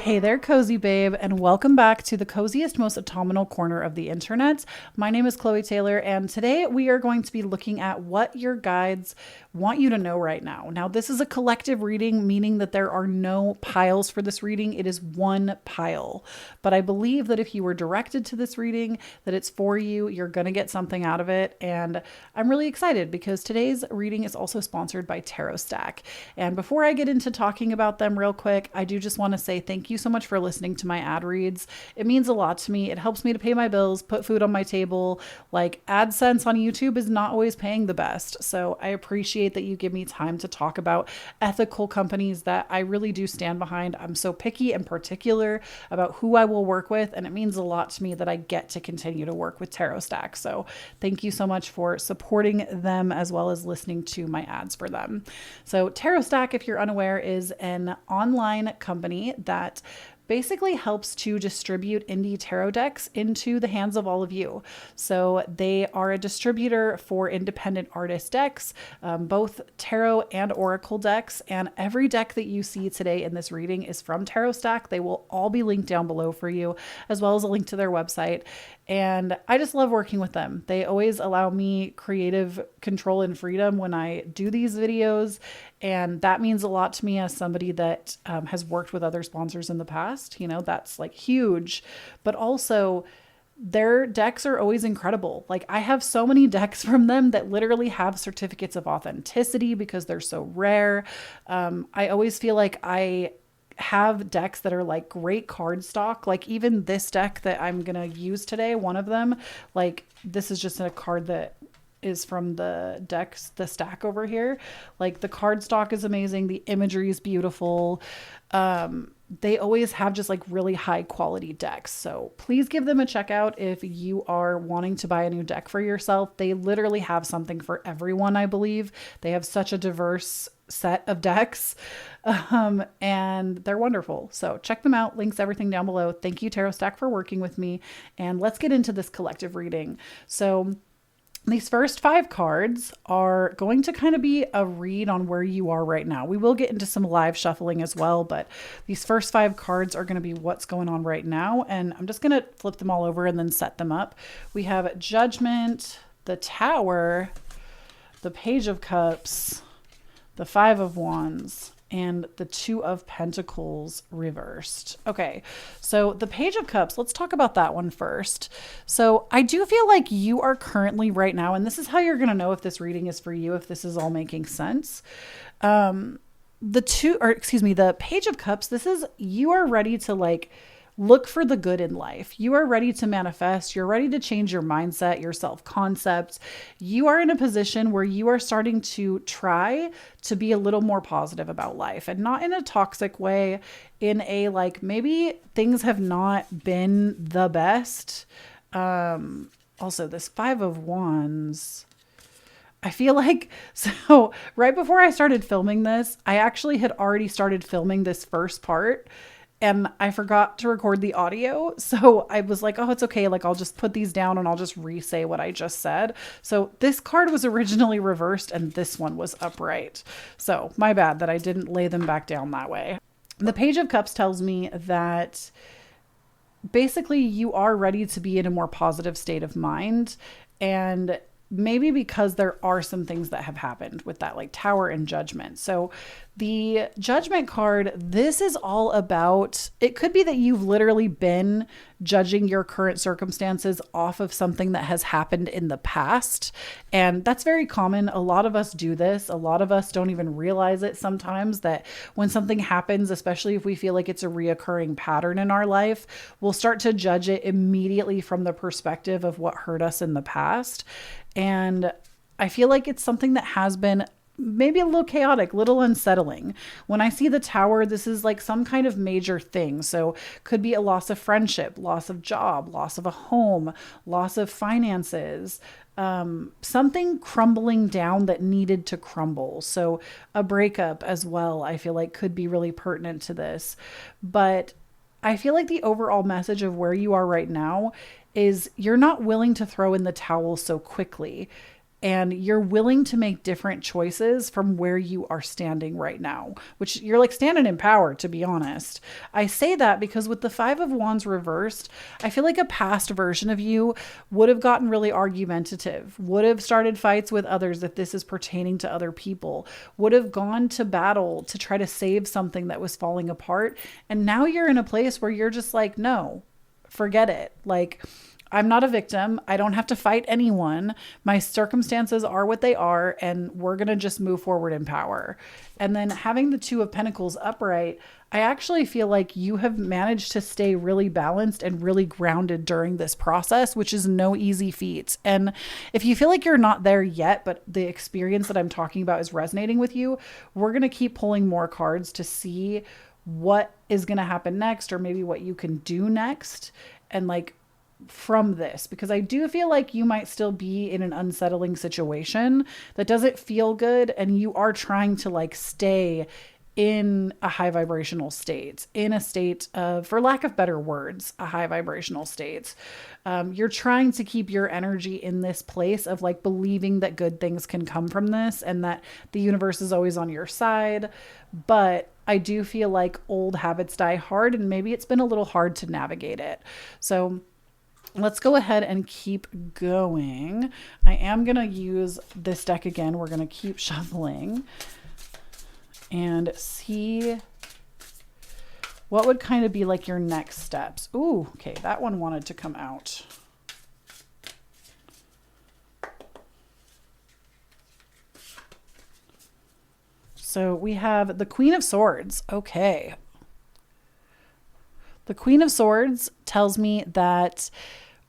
Hey there, cozy babe, and welcome back to the coziest, most autumnal corner of the internet. My name is Kloee Taylor, and today we are going to be looking at what your guides want you to know right now. Now, this is a collective reading, meaning that there are no piles for this reading. It is one pile. But I believe that if you were directed to this reading, that it's for you, you're going to get something out of it. And I'm really excited because today's reading is also sponsored by Tarot Stack. And before I get into talking about them real quick, I do just want to say thank you so much for listening to my ad reads. It means a lot to me. It helps me to pay my bills, put food on my table. Like, AdSense on YouTube is not always paying the best. So I appreciate that you give me time to talk about ethical companies that I really do stand behind. I'm so picky and particular about who I will work with, and it means a lot to me that I get to continue to work with Tarot Stack. So thank you so much for supporting them as well as listening to my ads for them. So Tarot Stack, if you're unaware, is an online company that basically helps to distribute indie tarot decks into the hands of all of you. So they are a distributor for independent artist decks, both tarot and oracle decks. And every deck that you see today in this reading is from Tarot Stack. They will all be linked down below for you, as well as a link to their website. And I just love working with them. They always allow me creative control and freedom when I do these videos. And that means a lot to me as somebody that has worked with other sponsors in the past. You know, that's like huge. But also, their decks are always incredible. Like, I have so many decks from them that literally have certificates of authenticity because they're so rare. I always feel like I have decks that are like great card stock. Like, even this deck that I'm gonna use today, one of them, like, this is just a card that is from the decks, the stack over here. Like, the card stock is amazing, the imagery is beautiful. They always have just like really high quality decks. So please give them a check out if you are wanting to buy a new deck for yourself. They literally have something for everyone, I believe. They have such a diverse set of decks, and they're wonderful. So check them out. Links, everything down below. Thank you, Tarot Stack, for working with me. And let's get into this collective reading. So these first 5 cards are going to kind of be a read on where you are right now. We will get into some live shuffling as well, but these first 5 cards are going to be what's going on right now. And I'm just going to flip them all over and then set them up. We have Judgment, the Tower, the Page of Cups, the 5 of Wands, and the 2 of Pentacles reversed. Okay, so the Page of Cups, let's talk about that one first. So I do feel like you are currently right now, and this is how you're going to know if this reading is for you, if this is all making sense. The Page of Cups, this is, you are ready to like look for the good in life. You are ready to manifest. You're ready to change your mindset, your self-concept. You are in a position where you are starting to try to be a little more positive about life, and not in a toxic way, in a like, maybe things have not been the best. Also, this 5 of Wands, I feel like, so right before I started filming this, I actually had already started filming this first part, and I forgot to record the audio. So I was like, oh, it's okay. Like, I'll just put these down and I'll just re-say what I just said. So this card was originally reversed and this one was upright. So my bad that I didn't lay them back down that way. The Page of Cups tells me that basically you are ready to be in a more positive state of mind. And maybe because there are some things that have happened with that, like Tower and Judgment. So the Judgment card, this is all about, it could be that you've literally been judging your current circumstances off of something that has happened in the past. And that's very common. A lot of us do this. A lot of us don't even realize it sometimes, that when something happens, especially if we feel like it's a reoccurring pattern in our life, we'll start to judge it immediately from the perspective of what hurt us in the past. And I feel like it's something that has been maybe a little chaotic, little unsettling. When I see the Tower, this is like some kind of major thing. So could be a loss of friendship, loss of job, loss of a home, loss of finances, something crumbling down that needed to crumble. So a breakup as well, I feel like could be really pertinent to this. But I feel like the overall message of where you are right now is you're not willing to throw in the towel so quickly. and you're willing to make different choices from where you are standing right now, which you're like standing in power, to be honest. I say that because with the Five of Wands reversed, I feel like a past version of you would have gotten really argumentative, would have started fights with others if this is pertaining to other people, would have gone to battle to try to save something that was falling apart. And now you're in a place where you're just like, no, forget it. Like, I'm not a victim. I don't have to fight anyone. My circumstances are what they are, and we're going to just move forward in power. And then having the Two of Pentacles upright, I actually feel like you have managed to stay really balanced and really grounded during this process, which is no easy feat. And if you feel like you're not there yet, but the experience that I'm talking about is resonating with you, we're going to keep pulling more cards to see what is going to happen next, or maybe what you can do next. And like, from this, because I do feel like you might still be in an unsettling situation that doesn't feel good, and you are trying to like stay in a high vibrational state, in a state of, for lack of better words, a high vibrational state. You're trying to keep your energy in this place of like believing that good things can come from this and that the universe is always on your side. But I do feel like old habits die hard, and maybe it's been a little hard to navigate it. So let's go ahead and keep going. I am going to use this deck again. We're going to keep shuffling and see what would kind of be like your next steps. Ooh, okay. That one wanted to come out. So we have the Queen of Swords. Okay. The Queen of Swords tells me that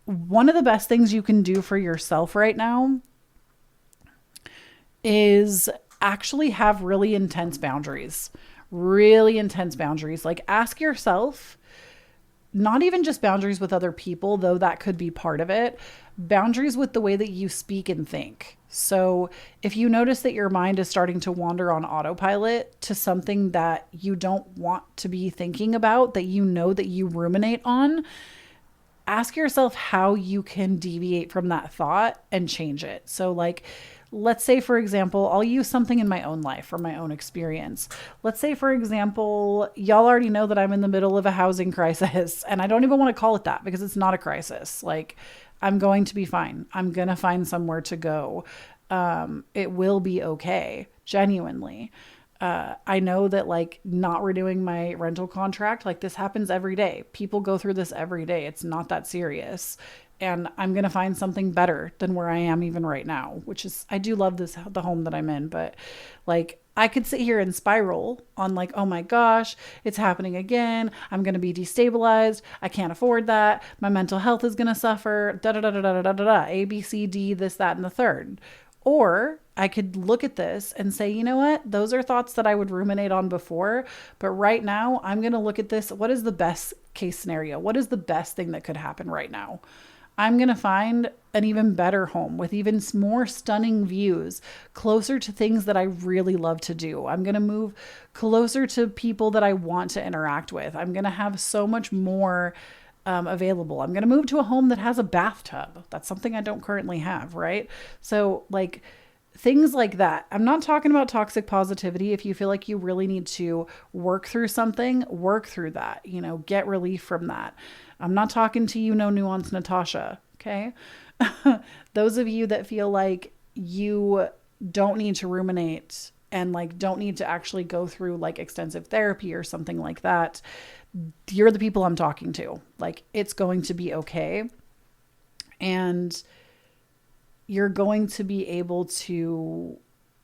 one of the best things you can do for yourself right now is actually have really intense boundaries. Like, ask yourself, not even just boundaries with other people, though that could be part of it, boundaries with the way that you speak and think. So if you notice that your mind is starting to wander on autopilot to something that you don't want to be thinking about, that you know that you ruminate on, ask yourself how you can deviate from that thought and change it. So like, let's say, for example, I'll use something in my own life from my own experience. Let's say, for example, y'all already know that I'm in the middle of a housing crisis, and I don't even want to call it that because it's not a crisis. Like, I'm going to be fine. I'm going to find somewhere to go. It will be okay. Genuinely. I know that like not renewing my rental contract, like this happens every day. People go through this every day. It's not that serious. And I'm going to find something better than where I am even right now, which is, I do love the home that I'm in, but like, I could sit here and spiral on like, oh my gosh, it's happening again. I'm going to be destabilized. I can't afford that. My mental health is going to suffer, A, B, C, D, this, that, and the third. Or I could look at this and say, you know what? Those are thoughts that I would ruminate on before. But right now, I'm going to look at this. What is the best case scenario? What is the best thing that could happen right now? I'm going to find an even better home with even more stunning views, closer to things that I really love to do. I'm going to move closer to people that I want to interact with. I'm going to have so much more available. I'm going to move to a home that has a bathtub. That's something I don't currently have, right? So like things like that. I'm not talking about toxic positivity. If you feel like you really need to work through something, work through that, you know, get relief from that. I'm not talking to you, no nuance, Natasha. Okay. Those of you that feel like you don't need to ruminate and like don't need to actually go through like extensive therapy or something like that, you're the people I'm talking to. Like, it's going to be okay. And you're going to be able to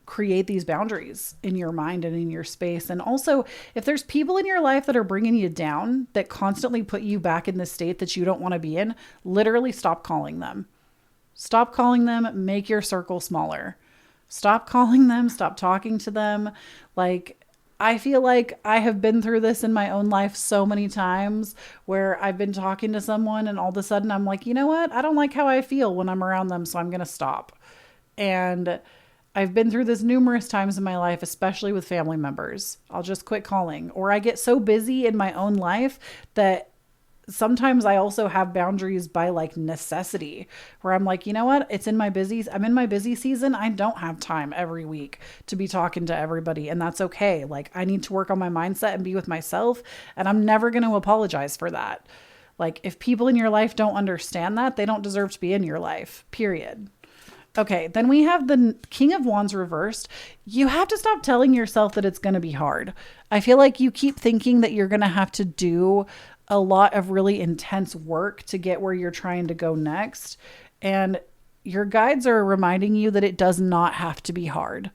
create these boundaries in your mind and in your space. And also, if there's people in your life that are bringing you down, that constantly put you back in the state that you don't want to be in, literally stop calling them. Stop calling them. Make your circle smaller. Stop calling them. Stop talking to them. Like, I feel like I have been through this in my own life so many times where I've been talking to someone and all of a sudden I'm like, you know what? I don't like how I feel when I'm around them, so I'm going to stop. And I've been through this numerous times in my life, especially with family members. I'll just quit calling, or I get so busy in my own life that sometimes I also have boundaries by like necessity, where I'm like, you know what? I'm in my busy season. I don't have time every week to be talking to everybody, and that's okay. Like, I need to work on my mindset and be with myself, and I'm never going to apologize for that. Like, if people in your life don't understand that, they don't deserve to be in your life, period. Okay, then we have the King of Wands reversed. You have to stop telling yourself that it's going to be hard. I feel like you keep thinking that you're going to have to do a lot of really intense work to get where you're trying to go next. And your guides are reminding you that it does not have to be hard.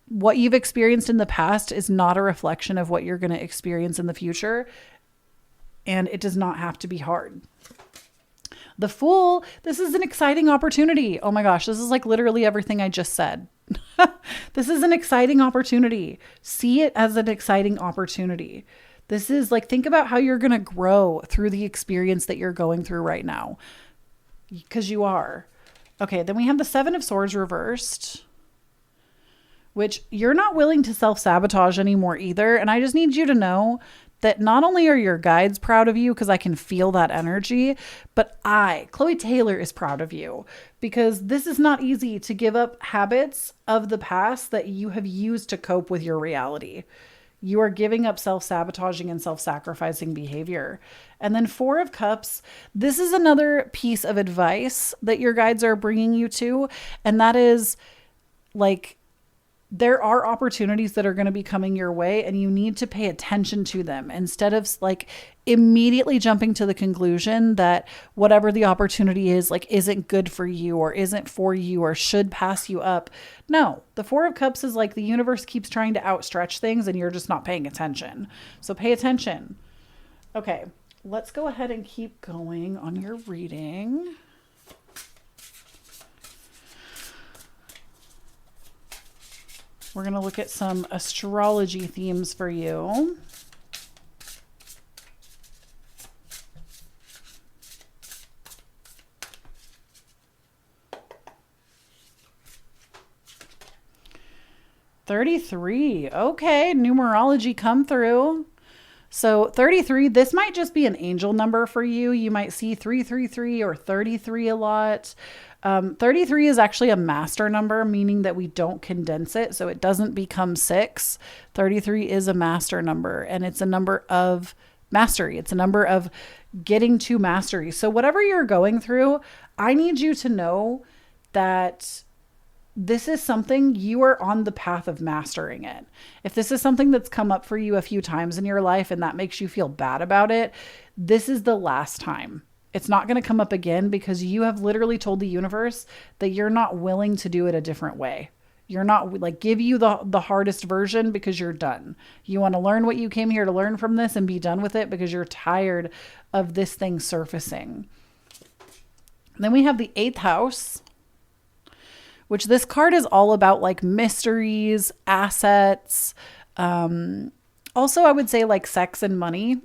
What you've experienced in the past is not a reflection of what you're going to experience in the future. And it does not have to be hard. The Fool, this is an exciting opportunity. Oh my gosh, this is like literally everything I just said. This is an exciting opportunity. See it as an exciting opportunity. This is like, think about how you're going to grow through the experience that you're going through right now. Because you are. Okay, then we have the Seven of Swords reversed, which you're not willing to self-sabotage anymore either. And I just need you to know that not only are your guides proud of you, because I can feel that energy, but Kloee Taylor, is proud of you, because this is not easy to give up habits of the past that you have used to cope with your reality. You are giving up self-sabotaging and self-sacrificing behavior. And then Four of Cups, this is another piece of advice that your guides are bringing you to. And that is like, there are opportunities that are going to be coming your way, and you need to pay attention to them instead of like immediately jumping to the conclusion that whatever the opportunity is, like, isn't good for you or isn't for you or should pass you up. No, the Four of Cups is like the universe keeps trying to outstretch things and you're just not paying attention. So pay attention. Okay, let's go ahead and keep going on your reading. We're going to look at some astrology themes for you. $33. Okay, numerology come through. So 33, this might just be an angel number for you. You might see 333 or 33 a lot. 33 is actually a master number, meaning that we don't condense it, so it doesn't become 6. 33 is a master number, and it's a number of mastery. It's a number of getting to mastery. So whatever you're going through, I need you to know that this is something you are on the path of mastering it. If this is something that's come up for you a few times in your life and that makes you feel bad about it, this is the last time. It's not going to come up again, because you have literally told the universe that you're not willing to do it a different way. You're not like, give you the hardest version because you're done. You want to learn what you came here to learn from this and be done with it because you're tired of this thing surfacing. Then we have the 8th house, which this card is all about like mysteries, assets, also, I would say like sex and money,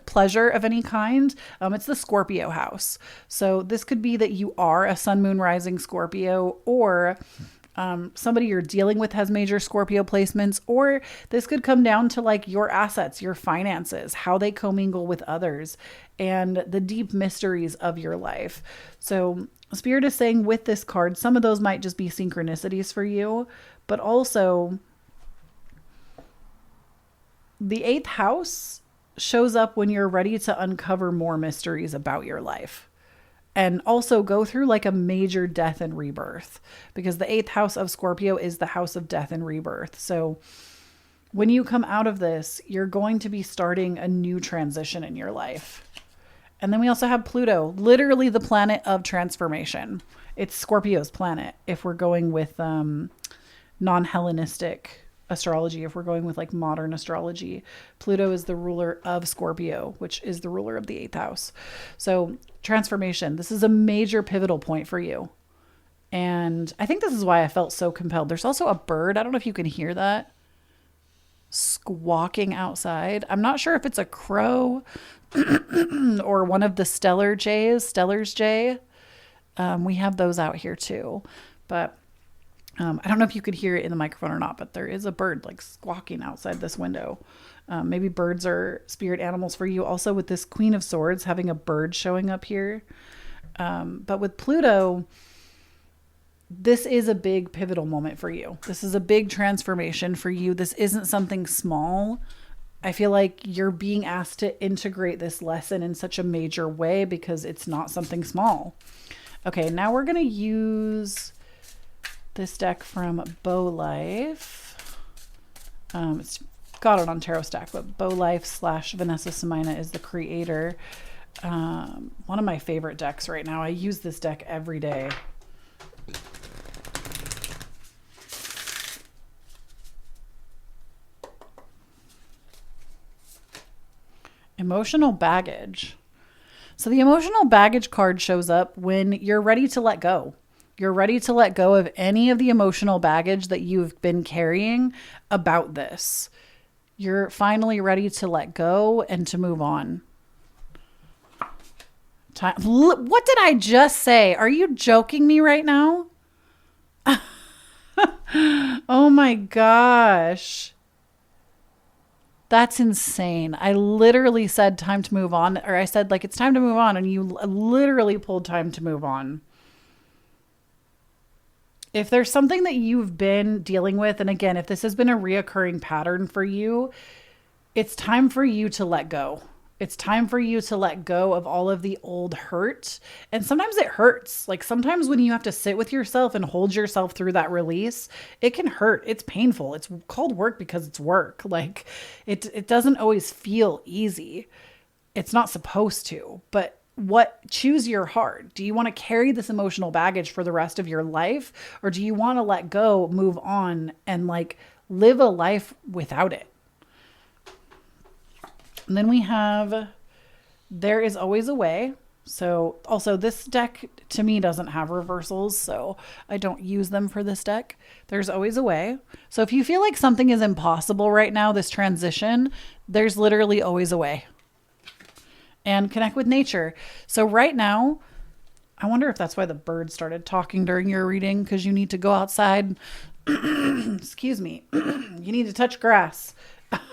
pleasure of any kind. It's the Scorpio house. So this could be that you are a sun, moon, rising Scorpio, or somebody you're dealing with has major Scorpio placements, or this could come down to like your assets, your finances, how they commingle with others, and the deep mysteries of your life. So Spirit is saying with this card, some of those might just be synchronicities for you, but also the 8th house shows up when you're ready to uncover more mysteries about your life, and also go through like a major death and rebirth, because the 8th house of Scorpio is the house of death and rebirth. So when you come out of this, you're going to be starting a new transition in your life. And then we also have Pluto, literally the planet of transformation. It's Scorpio's planet if we're going with non-Hellenistic astrology. If we're going with like modern astrology, Pluto is the ruler of Scorpio, which is the ruler of the 8th house. So transformation, this is a major pivotal point for you. And I think this is why I felt so compelled. There's also a bird. I don't know if you can hear that squawking outside. I'm not sure if it's a crow or one of the Stellar's jay. We have those out here too. But I don't know if you could hear it in the microphone or not, but there is a bird like squawking outside this window. Maybe birds are spirit animals for you. Also with this Queen of Swords, having a bird showing up here. But with Pluto, this is a big pivotal moment for you. This is a big transformation for you. This isn't something small. I feel like you're being asked to integrate this lesson in such a major way because it's not something small. Okay, now we're going to use this deck from Bow Life. It's got it on Tarot Stack, but Bow Life / Vanessa Semina is the creator. One of my favorite decks right now. I use this deck every day. Emotional baggage. So the emotional baggage card shows up when you're ready to let go. You're ready to let go of any of the emotional baggage that you've been carrying about this. You're finally ready to let go and to move on. What did I just say? Are you joking me right now? Oh my gosh. That's insane. I literally said time to move on, or I said like it's time to move on, and you literally pulled time to move on. If there's something that you've been dealing with, and again, if this has been a reoccurring pattern for you, it's time for you to let go. It's time for you to let go of all of the old hurt. And sometimes it hurts. Like sometimes when you have to sit with yourself and hold yourself through that release, it can hurt. It's painful. It's called work because it's work. Like it doesn't always feel easy. It's not supposed to, but choose your heart. Do you want to carry this emotional baggage for the rest of your life? Or do you want to let go, move on, and like live a life without it? And then we have, there is always a way. So also this deck to me doesn't have reversals, so I don't use them for this deck. There's always a way. So if you feel like something is impossible right now, this transition, there's literally always a way. And connect with nature. So right now, I wonder if that's why the bird started talking during your reading, because you need to go outside. Excuse me. You need to touch grass.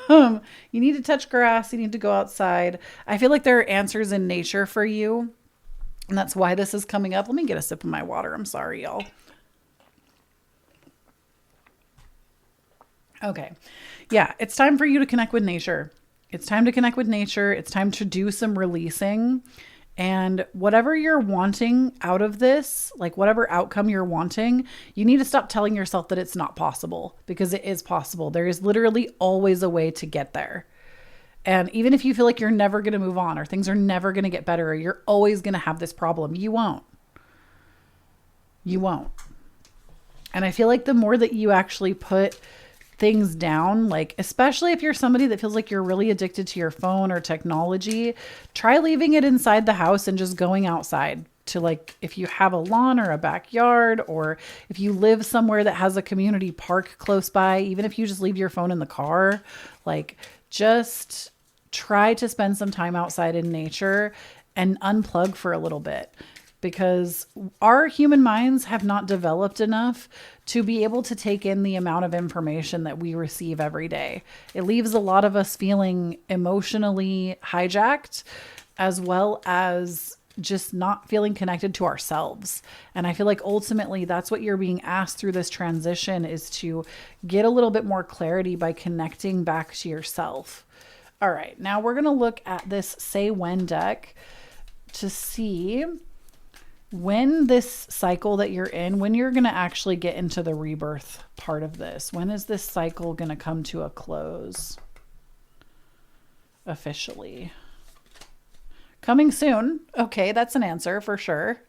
You need to touch grass. You need to go outside. I feel like there are answers in nature for you. And that's why this is coming up. Let me get a sip of my water. I'm sorry, y'all. Okay. Yeah, it's time for you to connect with nature. It's time to connect with nature. It's time to do some releasing. And whatever you're wanting out of this, like whatever outcome you're wanting, you need to stop telling yourself that it's not possible, because it is possible. There is literally always a way to get there. And even if you feel like you're never going to move on, or things are never going to get better, or you're always going to have this problem, you won't. You won't. And I feel like the more that you actually put things down, like especially if you're somebody that feels like you're really addicted to your phone or technology, try leaving it inside the house and just going outside to, like, if you have a lawn or a backyard, or if you live somewhere that has a community park close by, even if you just leave your phone in the car, like just try to spend some time outside in nature and unplug for a little bit. Because our human minds have not developed enough to be able to take in the amount of information that we receive every day. It leaves a lot of us feeling emotionally hijacked, as well as just not feeling connected to ourselves. And I feel like ultimately that's what you're being asked through this transition, is to get a little bit more clarity by connecting back to yourself. All right, now we're going to look at this Say When deck to see when this cycle that you're in, when you're going to actually get into the rebirth part of this. When is this cycle going to come to a close officially? Coming soon. Okay, that's an answer for sure.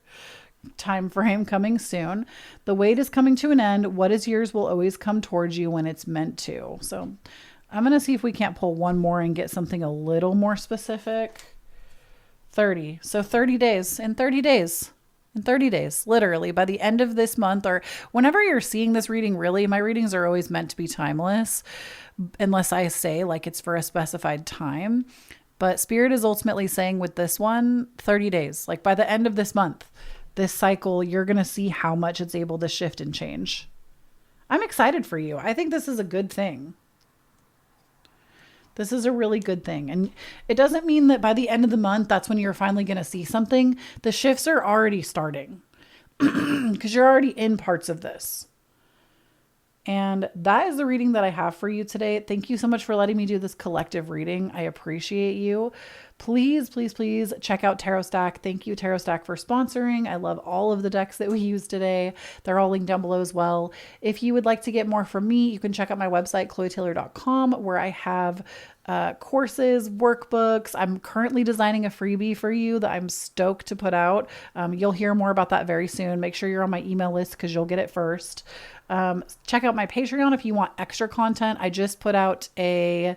Time frame coming soon. The wait is coming to an end. What is yours will always come towards you when it's meant to. So I'm going to see if we can't pull one more and get something a little more specific. 30. So 30 days. In 30 days. In 30 days, literally by the end of this month, or whenever you're seeing this reading, really, my readings are always meant to be timeless, unless I say like it's for a specified time. But Spirit is ultimately saying with this one, 30 days, like by the end of this month, this cycle, you're going to see how much it's able to shift and change. I'm excited for you. I think this is a good thing. This is a really good thing. And it doesn't mean that by the end of the month, that's when you're finally going to see something. The shifts are already starting because you're already in parts of this. And that is the reading that I have for you today. Thank you so much for letting me do this collective reading. I appreciate you. Please, please, please check out Tarot Stack. Thank you, Tarot Stack, for sponsoring. I love all of the decks that we use today. They're all linked down below as well. If you would like to get more from me, you can check out my website, KhloeTaylor.com, where I have courses, workbooks. I'm currently designing a freebie for you that I'm stoked to put out. You'll hear more about that very soon. Make sure you're on my email list because you'll get it first. Check out my Patreon if you want extra content. I just put out a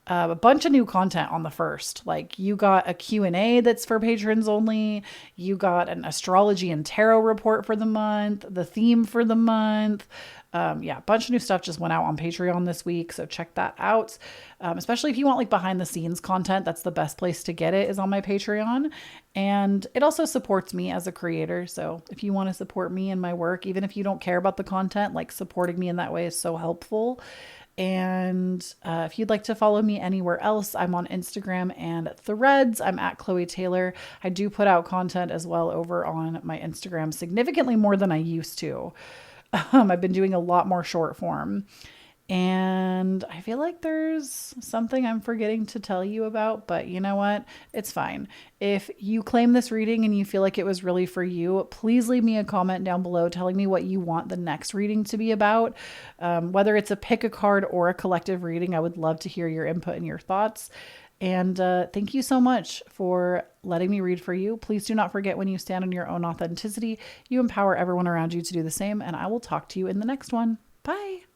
bunch of new content on the first. Like, you got a Q&A that's for patrons only. You got an astrology and tarot report for the month, the theme for the month. Yeah, a bunch of new stuff just went out on Patreon this week. So check that out. Especially if you want like behind the scenes content, that's the best place to get it, is on my Patreon. And it also supports me as a creator. So if you want to support me and my work, even if you don't care about the content, like, supporting me in that way is so helpful. And if you'd like to follow me anywhere else, I'm on Instagram and Threads. I'm at Kloee Taylor. I do put out content as well over on my Instagram, significantly more than I used to. I've been doing a lot more short form. And I feel like there's something I'm forgetting to tell you about, but you know what? It's fine. If you claim this reading and you feel like it was really for you, please leave me a comment down below telling me what you want the next reading to be about. Whether it's a pick a card or a collective reading, I would love to hear your input and your thoughts. And thank you so much for letting me read for you. Please do not forget, when you stand in your own authenticity, you empower everyone around you to do the same. And I will talk to you in the next one. Bye.